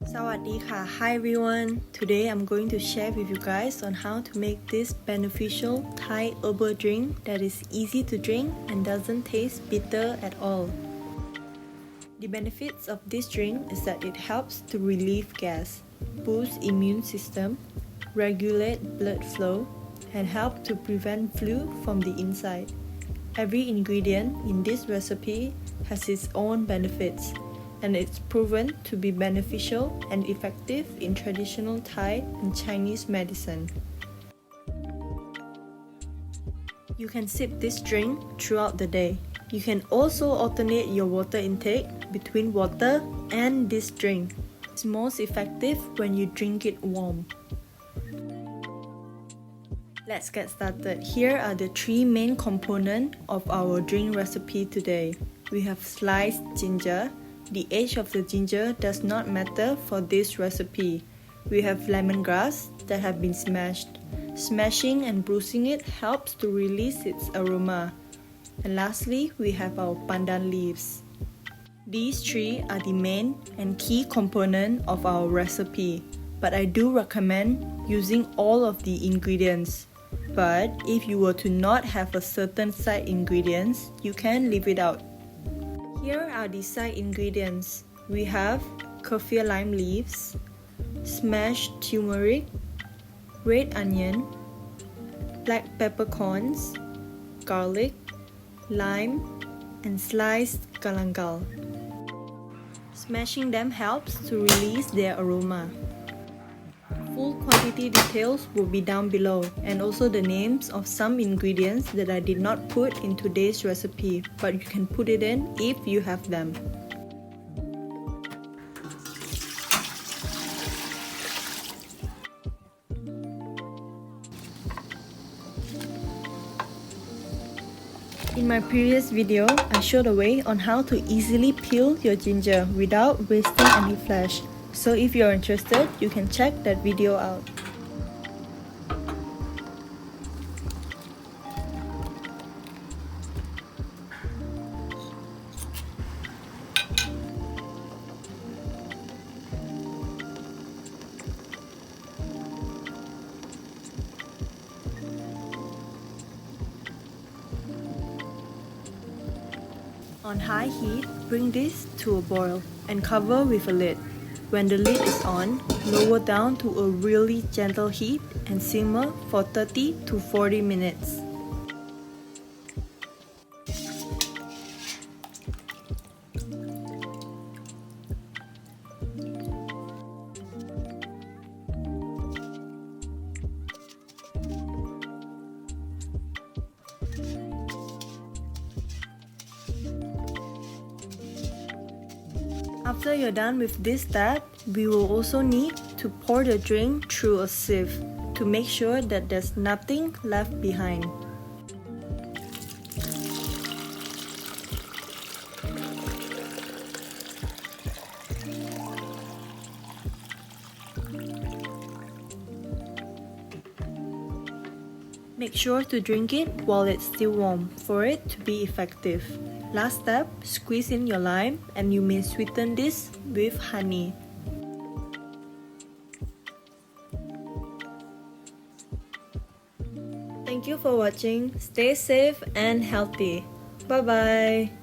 Sawadika, hi everyone. Today I'm going to share with you guys on how to make this beneficial Thai herbal drink that is easy to drink and doesn't taste bitter at all. The benefits of this drink is that it helps to relieve gas, boost immune system, regulate blood flow, and help to prevent flu from the inside. Every ingredient in this recipe has its own benefits, and it's proven to be beneficial and effective in traditional Thai and Chinese medicine. You can sip this drink throughout the day. You can also alternate your water intake between water and this drink. It's most effective when you drink it warm. Let's get started. Here are the three main components of our drink recipe today. We have sliced ginger. The age of the ginger does not matter for this recipe. We have lemongrass that have been smashed. Smashing and bruising it helps to release its aroma. And lastly, we have our pandan leaves. These three are the main and key components of our recipe, but I do recommend using all of the ingredients. But if you were to not have a certain side ingredients, you can leave it out. Here are the side ingredients. We have Kaffir lime leaves, smashed turmeric, red onion, black peppercorns, garlic, lime, and sliced galangal. Smashing them helps to release their aroma. Full quantity details will be down below, and also the names of some ingredients that I did not put in today's recipe, but you can put it in if you have them. In my previous video, I showed a way on how to easily peel your ginger without wasting any flesh. So if you're interested, you can check that video out. On high heat, bring this to a boil and cover with a lid. When the lid is on, lower down to a really gentle heat and simmer for 30 to 40 minutes. After you're done with this step, we will also need to pour the drink through a sieve to make sure that there's nothing left behind. Make sure to drink it while it's still warm for it to be effective. Last step, squeeze in your lime, and you may sweeten this with honey. Thank you for watching. Stay safe and healthy. Bye bye.